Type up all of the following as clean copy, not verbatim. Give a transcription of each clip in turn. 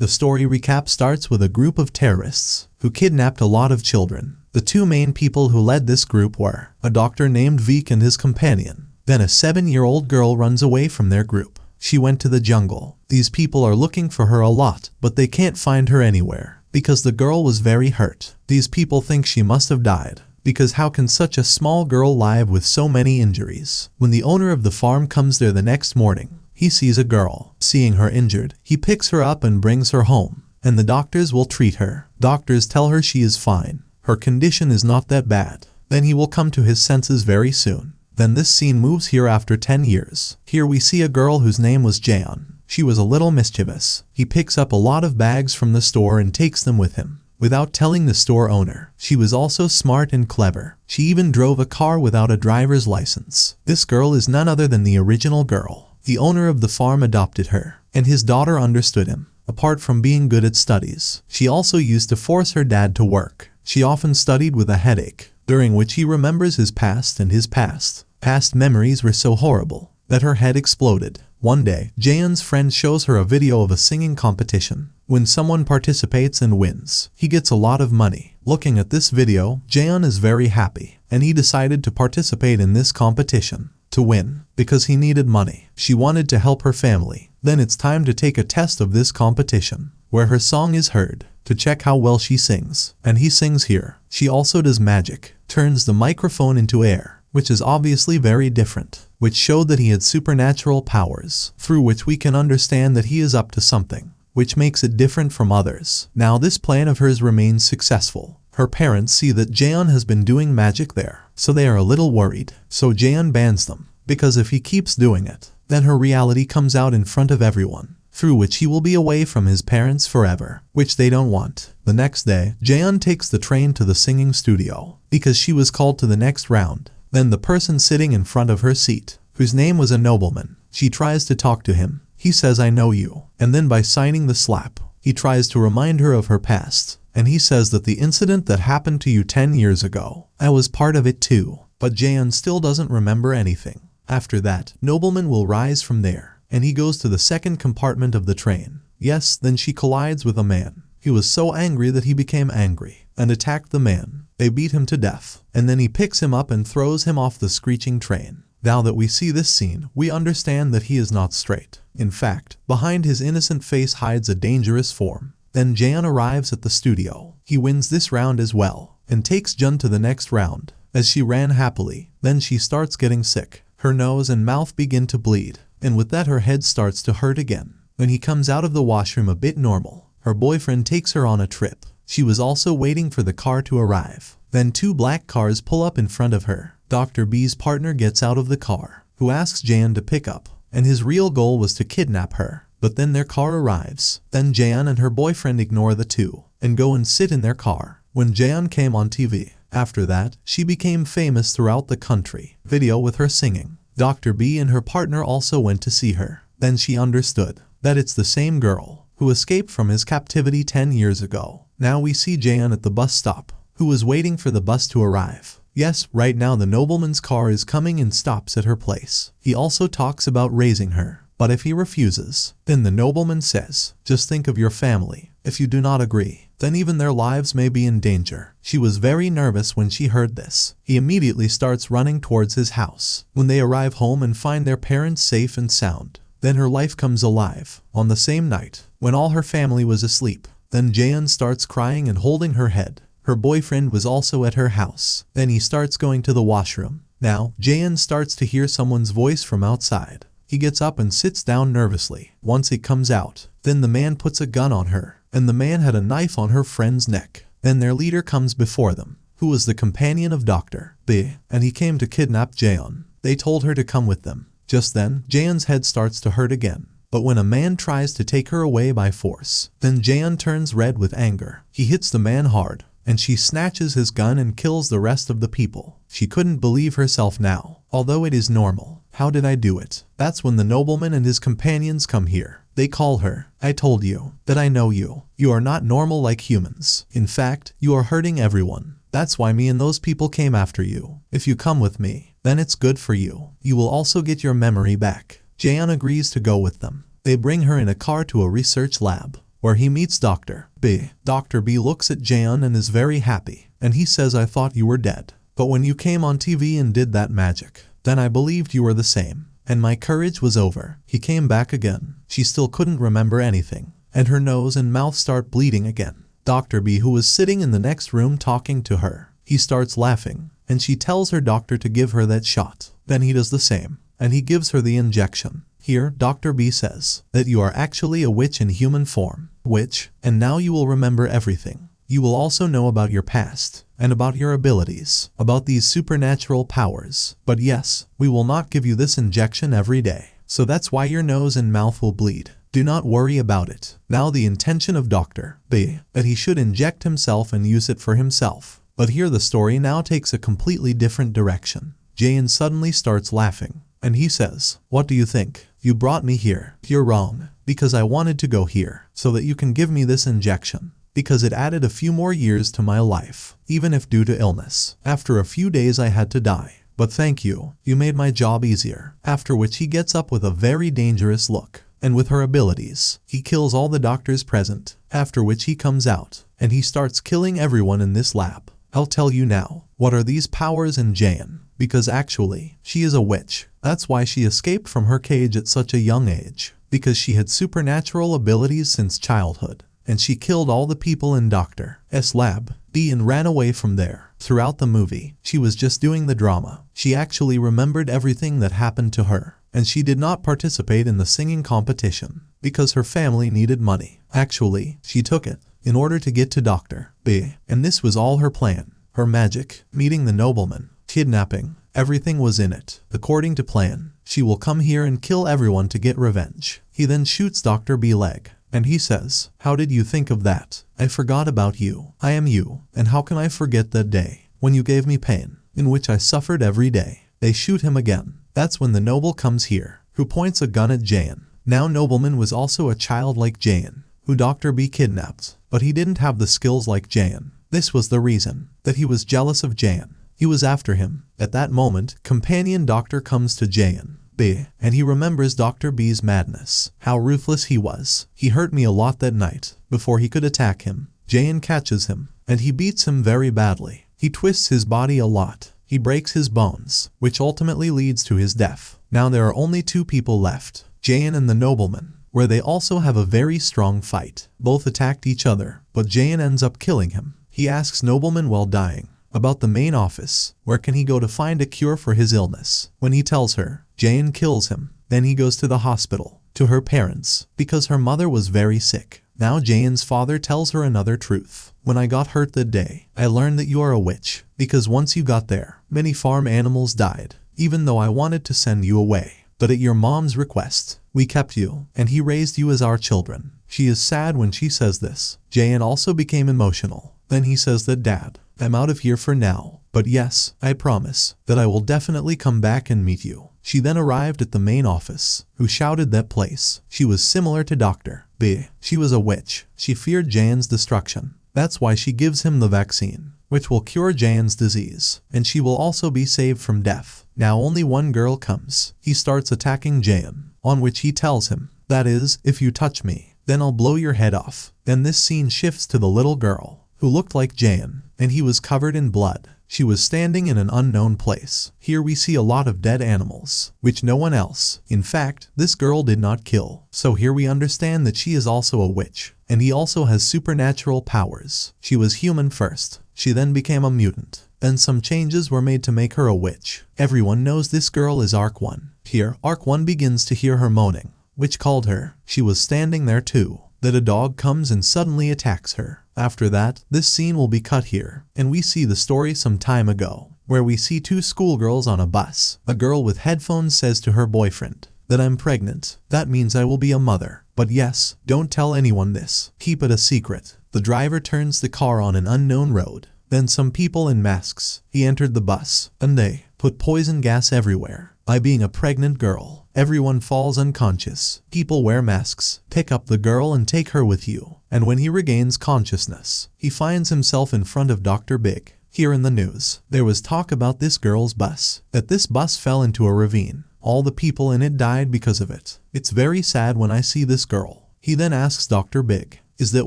The story recap starts with a group of terrorists who kidnapped a lot of children. The two main people who led this group were a doctor named Vic and his companion. Then a 7-year-old girl runs away from their group. She went to the jungle. These people are looking for her a lot, but they can't find her anywhere because the girl was very hurt. These people think she must have died, because how can such a small girl live with so many injuries? When the owner of the farm comes there the next morning, he sees a girl. Seeing her injured, he picks her up and brings her home, and the doctors will treat her. Doctors tell her she is fine. Her condition is not that bad. Then he will come to his senses very soon. Then this scene moves here after 10 years. Here we see a girl whose name was Jaeon. She was a little mischievous. He picks up a lot of bags from the store and takes them with him, without telling the store owner. She was also smart and clever. She even drove a car without a driver's license. This girl is none other than the original girl. The owner of the farm adopted her, and his daughter understood him. Apart from being good at studies, she also used to force her dad to work. She often studied with a headache, during which he remembers his past and his past. Past memories were so horrible that her head exploded. One day, Jaeon's friend shows her a video of a singing competition. When someone participates and wins, he gets a lot of money. Looking at this video, Jaeon is very happy, and he decided to participate in this competition to win because he needed money. She wanted to help her family. Then it's time to take a test of this competition, where her song is heard, to check how well she sings. And he sings here. She also does magic, turns the microphone into air, which is obviously very different, which showed that he had supernatural powers, through which we can understand that he is up to something, which makes it different from others. Now this plan of hers remains successful. Her parents see that Jaeon has been doing magic there, so they are a little worried. So Jaeon bans them, because if he keeps doing it, then her reality comes out in front of everyone, through which he will be away from his parents forever, which they don't want. The next day, Jaeon takes the train to the singing studio, because she was called to the next round. Then the person sitting in front of her seat, whose name was a nobleman, she tries to talk to him. He says, "I know you." And then by signing the slap, he tries to remind her of her past. And he says that the incident that happened to you 10 years ago, I was part of it too. But Jaeon still doesn't remember anything. After that, nobleman will rise from there, and he goes to the second compartment of the train. Yes, then she collides with a man. He was so angry that he became angry and attacked the man. They beat him to death, and then he picks him up and throws him off the screeching train. Now that we see this scene, we understand that he is not straight. In fact, behind his innocent face hides a dangerous form. Then Jaeon arrives at the studio. He wins this round as well, and takes Jun to the next round. As she ran happily, then she starts getting sick. Her nose and mouth begin to bleed, and with that her head starts to hurt again. When he comes out of the washroom a bit normal, her boyfriend takes her on a trip. She was also waiting for the car to arrive. Then 2 black cars pull up in front of her. Dr. B's partner gets out of the car, who asks Jaeon to pick up, and his real goal was to kidnap her. But then their car arrives. Then Jaeon and her boyfriend ignore the two, and go and sit in their car. When Jaeon came on TV, after that, she became famous throughout the country. Video with her singing. Dr. B and her partner also went to see her. Then she understood that it's the same girl who escaped from his captivity 10 years ago. Now we see Jaeon at the bus stop, who was waiting for the bus to arrive. Yes, right now the nobleman's car is coming and stops at her place. He also talks about raising her, but if he refuses, then the nobleman says, "Just think of your family. If you do not agree, then even their lives may be in danger." She was very nervous when she heard this. He immediately starts running towards his house. When they arrive home and find their parents safe and sound, then her life comes alive. On the same night, when all her family was asleep, then Jaeon starts crying and holding her head. Her boyfriend was also at her house. Then he starts going to the washroom. Now, Jaeon starts to hear someone's voice from outside. He gets up and sits down nervously. Once it comes out, then the man puts a gun on her, and the man had a knife on her friend's neck. Then their leader comes before them, who was the companion of Dr. B, and he came to kidnap Jaeon. They told her to come with them. Just then, Jaeon's head starts to hurt again. But when a man tries to take her away by force, then Jaeon turns red with anger. He hits the man hard, and she snatches his gun and kills the rest of the people. She couldn't believe herself now. Although it is normal, how did I do it? That's when the nobleman and his companions come here. They call her. "I told you that I know you. You are not normal like humans. In fact, you are hurting everyone. That's why me and those people came after you. If you come with me, then it's good for you. You will also get your memory back." Jaeon agrees to go with them. They bring her in a car to a research lab. where he meets Dr. B. Dr. B looks at Jaeon and is very happy, and he says, I thought you were dead. But when you came on TV and did that magic, then I believed you were the same. And my courage was over. He came back again. She still couldn't remember anything, and her nose and mouth start bleeding again. Dr. B, who was sitting in the next room talking to her, he starts laughing, and she tells her doctor to give her that shot. Then he does the same, and he gives her the injection. Here, Dr. B says that you are actually a witch in human form. Witch, and now you will remember everything. You will also know about your past, and about your abilities, about these supernatural powers. But yes, we will not give you this injection every day. So that's why your nose and mouth will bleed. Do not worry about it. Now the intention of Dr. B, that he should inject himself and use it for himself. But here the story now takes a completely different direction. Jaeon suddenly starts laughing, and he says, what do you think? You brought me here. You're wrong, because I wanted to go here, so that you can give me this injection. Because it added a few more years to my life, even if due to illness. After a few days I had to die. But thank you, you made my job easier. After which he gets up with a very dangerous look. And with her abilities, he kills all the doctors present. After which he comes out, and he starts killing everyone in this lab. I'll tell you now, what are these powers in Jaeon? Because actually, she is a witch. That's why she escaped from her cage at such a young age. Because she had supernatural abilities since childhood. And she killed all the people in Dr. S. lab, B, and ran away from there. Throughout the movie, she was just doing the drama. She actually remembered everything that happened to her. And she did not participate in the singing competition, because her family needed money. Actually, she took it, in order to get to Dr. B. And this was all her plan. Her magic, meeting the nobleman, kidnapping, everything was in it. According to plan, she will come here and kill everyone to get revenge. He then shoots Dr. B leg. And he says, how did you think of that? I forgot about you. I am you. And how can I forget that day when you gave me pain, in which I suffered every day? They shoot him again. That's when the noble comes here, who points a gun at Jaeon. Now nobleman was also a child like Jaeon, who Dr. B kidnapped, but he didn't have the skills like Jaeon. This was the reason that he was jealous of Jaeon. He was after him. At that moment, companion doctor comes to Jaeon. B, and he remembers Dr. B's madness, how ruthless he was. He hurt me a lot that night, before he could attack him. Jaeon catches him, and he beats him very badly. He twists his body a lot. He breaks his bones, which ultimately leads to his death. Now there are only two people left, Jaeon and the nobleman, where they also have a very strong fight. Both attacked each other, but Jaeon ends up killing him. He asks nobleman while dying about the main office, where can he go to find a cure for his illness. When he tells her, Jaeon kills him. Then he goes to the hospital, to her parents, because her mother was very sick. Now Jaeon's father tells her another truth. When I got hurt that day, I learned that you are a witch, because once you got there, many farm animals died, even though I wanted to send you away. But at your mom's request, we kept you, and he raised you as our children. She is sad when she says this. Jaeon also became emotional. Then he says that, Dad, I'm out of here for now, but yes, I promise that I will definitely come back and meet you. She then arrived at the main office, who shouted that place. She was similar to Dr. B. She was a witch. She feared Jaeon's destruction. That's why she gives him the vaccine, which will cure Jaeon's disease, and she will also be saved from death. Now only one girl comes. He starts attacking Jaeon, on which he tells him, that is, if you touch me, then I'll blow your head off. Then this scene shifts to the little girl, who looked like Jaeon, and he was covered in blood. She was standing in an unknown place. Here we see a lot of dead animals, which no one else, in fact, this girl did not kill. So here we understand that she is also a witch, and he also has supernatural powers. She was human first. She then became a mutant. Then some changes were made to make her a witch. Everyone knows this girl is Arc 1. Here, Arc 1 begins to hear her moaning, which called her. She was standing there too. That a dog comes and suddenly attacks her. After that, this scene will be cut here, and we see the story some time ago, where we see two schoolgirls on a bus. A girl with headphones says to her boyfriend that I'm pregnant. That means I will be a mother. But yes, don't tell anyone this. Keep it a secret. The driver turns the car on an unknown road. Then some people in masks. He entered the bus, and they put poison gas everywhere. By being a pregnant girl, everyone falls unconscious. People wear masks. Pick up the girl and take her with you. And when he regains consciousness, he finds himself in front of Dr. Big. Here in the news, there was talk about this girl's bus, that this bus fell into a ravine. All the people in it died because of it. It's very sad when I see this girl. He then asks Dr. Big Is that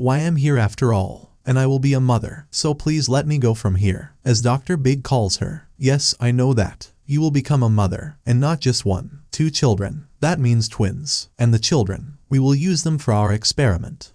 why I'm here after all? And I will be a mother, so please let me go from here. As Dr. Big calls her, yes, I know that. You will become a mother, and not just one, 2 children. That means twins. And the children, we will use them for our experiment.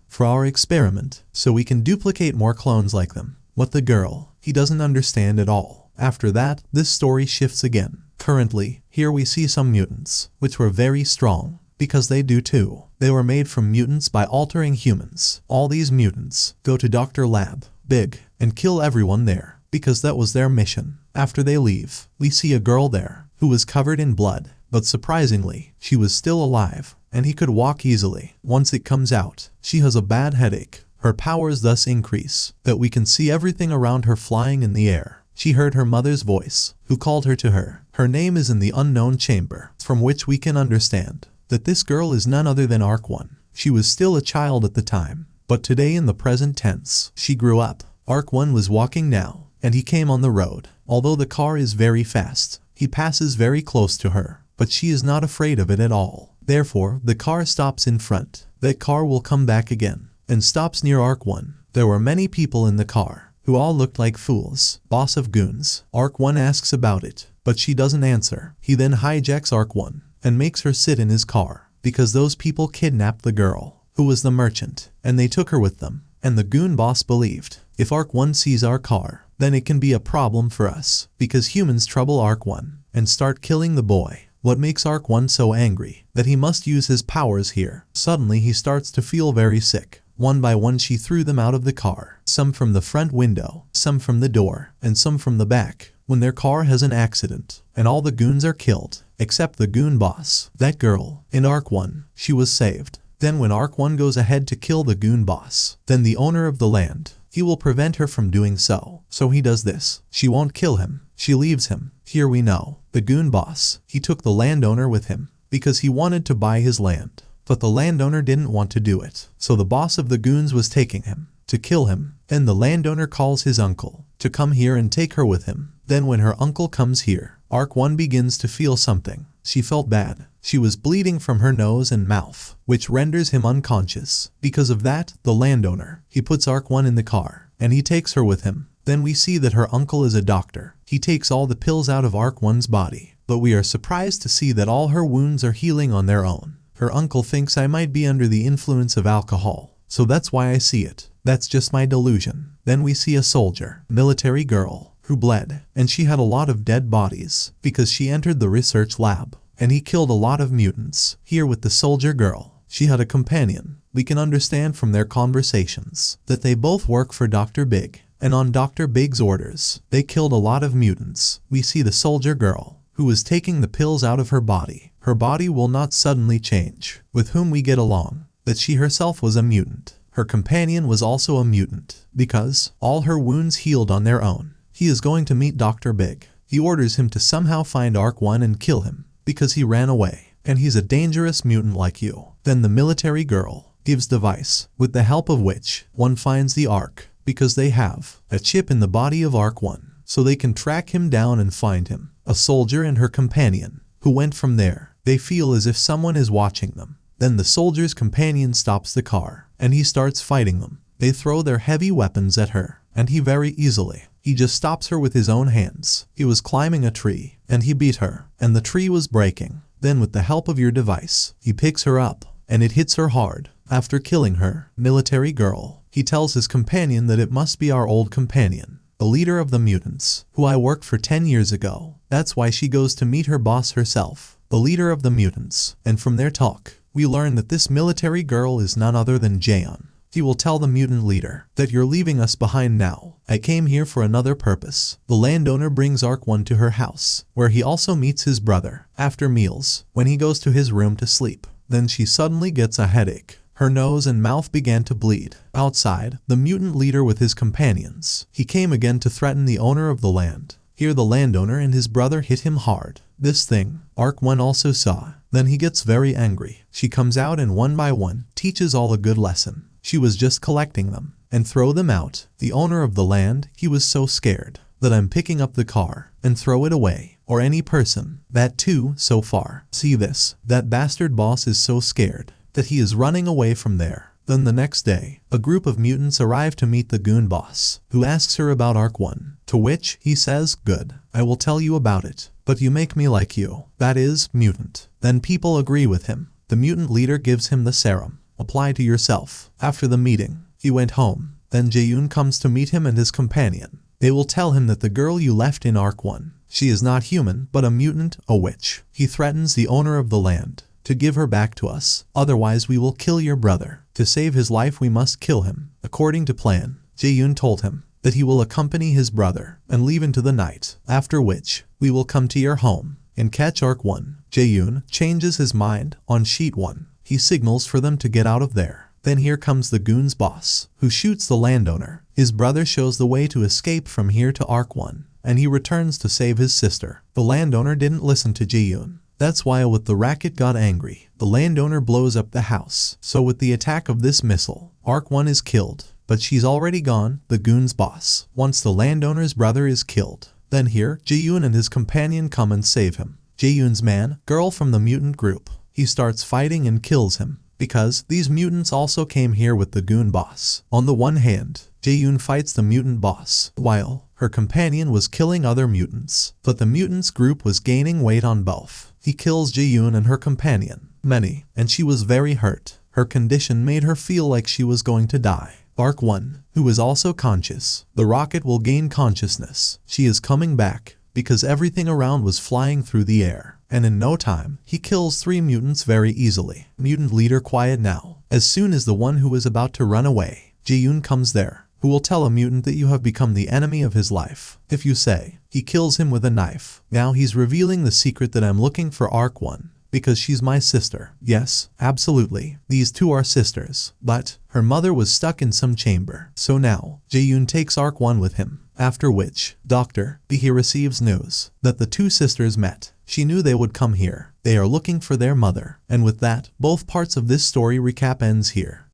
So we can duplicate more clones like them. What the girl, he doesn't understand at all. After that, this story shifts again. Currently, here we see some mutants, which were very strong. Because they do too. They were made from mutants by altering humans. All these mutants go to Dr. Lab, Big, and kill everyone there, because that was their mission. After they leave, we see a girl there, who was covered in blood, but surprisingly, she was still alive, and he could walk easily. Once it comes out, she has a bad headache. Her powers thus increase, that we can see everything around her flying in the air. She heard her mother's voice, who called her to her. Her name is in the unknown chamber, from which we can understand that this girl is none other than Arc 1. She was still a child at the time, but today in the present tense, she grew up. Arc 1 was walking now, and he came on the road. Although the car is very fast, he passes very close to her, but she is not afraid of it at all. Therefore, the car stops in front. That car will come back again, and stops near Arc 1. There were many people in the car, who all looked like fools. Boss of goons. Arc 1 asks about it, but she doesn't answer. He then hijacks Arc 1. And makes her sit in his car, because those people kidnapped the girl, who was the merchant, and they took her with them. And the goon boss believed, if Arc 1 sees our car, then it can be a problem for us, because humans trouble Arc 1, and start killing the boy. What makes Arc 1 so angry, that he must use his powers here? Suddenly he starts to feel very sick. One by one she threw them out of the car, some from the front window, some from the door, and some from the back. When their car has an accident, and all the goons are killed, except the goon boss. That girl, in Arc 1, she was saved. Then when Arc 1 goes ahead to kill the goon boss, then the owner of the land, he will prevent her from doing so. So he does this. She won't kill him. She leaves him. Here we know. The goon boss, he took the landowner with him, because he wanted to buy his land. But the landowner didn't want to do it. So the boss of the goons was taking him, to kill him. And the landowner calls his uncle, to come here and take her with him. Then when her uncle comes here, Arc 1 begins to feel something. She felt bad. She was bleeding from her nose and mouth, which renders him unconscious. Because of that, the landowner, he puts Arc 1 in the car, and he takes her with him. Then we see that her uncle is a doctor. He takes all the pills out of Arc 1's body, but we are surprised to see that all her wounds are healing on their own. Her uncle thinks I might be under the influence of alcohol, so that's why I see it. That's just my delusion. Then we see a soldier, military girl, who bled, and she had a lot of dead bodies, because she entered the research lab, and he killed a lot of mutants. Here with the soldier girl, she had a companion. We can understand from their conversations that they both work for Dr. Big, and on Dr. Big's orders, they killed a lot of mutants. We see the soldier girl, who is taking the pills out of her body. Her body will not suddenly change, with whom we get along, that she herself was a mutant. Her companion was also a mutant, because all her wounds healed on their own. He is going to meet Dr. Big. He orders him to somehow find Arc 1 and kill him, because he ran away, and he's a dangerous mutant like you. Then the military girl gives device, with the help of which one finds the Arc, because they have a chip in the body of Arc 1, so they can track him down and find him. A soldier and her companion, who went from there, they feel as if someone is watching them. Then the soldier's companion stops the car, and he starts fighting them. They throw their heavy weapons at her, and he very easily, he just stops her with his own hands. He was climbing a tree, and he beat her, and the tree was breaking. Then with the help of your device, he picks her up, and it hits her hard. After killing her, military girl, he tells his companion that it must be our old companion, the leader of the mutants, who I worked for 10 years ago. That's why she goes to meet her boss herself, the leader of the mutants. And from their talk, we learn that this military girl is none other than Jaeon. He will tell the mutant leader that you're leaving us behind now. I came here for another purpose. The landowner brings Arc 1 to her house, where he also meets his brother. After meals, when he goes to his room to sleep, then she suddenly gets a headache. Her nose and mouth began to bleed. Outside, the mutant leader with his companions, he came again to threaten the owner of the land. Here the landowner and his brother hit him hard. This thing, Arc 1 also saw. Then he gets very angry. She comes out and one by one, teaches all a good lesson. She was just collecting them, and throw them out. The owner of the land, he was so scared, that I'm picking up the car, and throw it away, or any person. That too, so far. See this, that bastard boss is so scared, that he is running away from there. Then the next day, a group of mutants arrive to meet the goon boss, who asks her about Arc 1, to which he says, "Good, I will tell you about it, but you make me like you, that is, mutant." Then people agree with him. The mutant leader gives him the serum. "Apply to yourself." After the meeting, he went home. Then Jaeyoon comes to meet him and his companion. They will tell him that the girl you left in Arc 1, she is not human but a mutant, a witch. He threatens the owner of the land to give her back to us, otherwise we will kill your brother. To save his life we must kill him. According to plan, Jaeyoon told him that he will accompany his brother and leave into the night, after which we will come to your home and catch Arc 1. Jaeyoon changes his mind on sheet 1. He signals for them to get out of there. Then here comes the goon's boss, who shoots the landowner. His brother shows the way to escape from here to Arc 1, and he returns to save his sister. The landowner didn't listen to Jaeyoon. That's why with the racket got angry. The landowner blows up the house. So with the attack of this missile, Arc 1 is killed. But she's already gone, the goon's boss. Once the landowner's brother is killed, then here, Jaeyoon and his companion come and save him. Jaeyoon's girl from the mutant group. He starts fighting and kills him, because these mutants also came here with the goon boss. On the one hand, Jaeyoon fights the mutant boss, while her companion was killing other mutants. But the mutants group was gaining weight on both. He kills Jaeyoon and her companion, Many, and she was very hurt. Her condition made her feel like she was going to die. Arc 1, who is also conscious. The rocket will gain consciousness. She is coming back, because everything around was flying through the air. And in no time, he kills 3 mutants very easily. Mutant leader quiet now. As soon as the one who is about to run away, Jaeyoon comes there, who will tell a mutant that you have become the enemy of his life. If you say, he kills him with a knife. Now he's revealing the secret that I'm looking for Arc 1, because she's my sister. Yes, absolutely. These two are sisters. But her mother was stuck in some chamber. So now, Jaeyoon takes Arc 1 with him. After which, Dr. B receives news that the two sisters met. She knew they would come here. They are looking for their mother. And with that, both parts of this story recap ends here.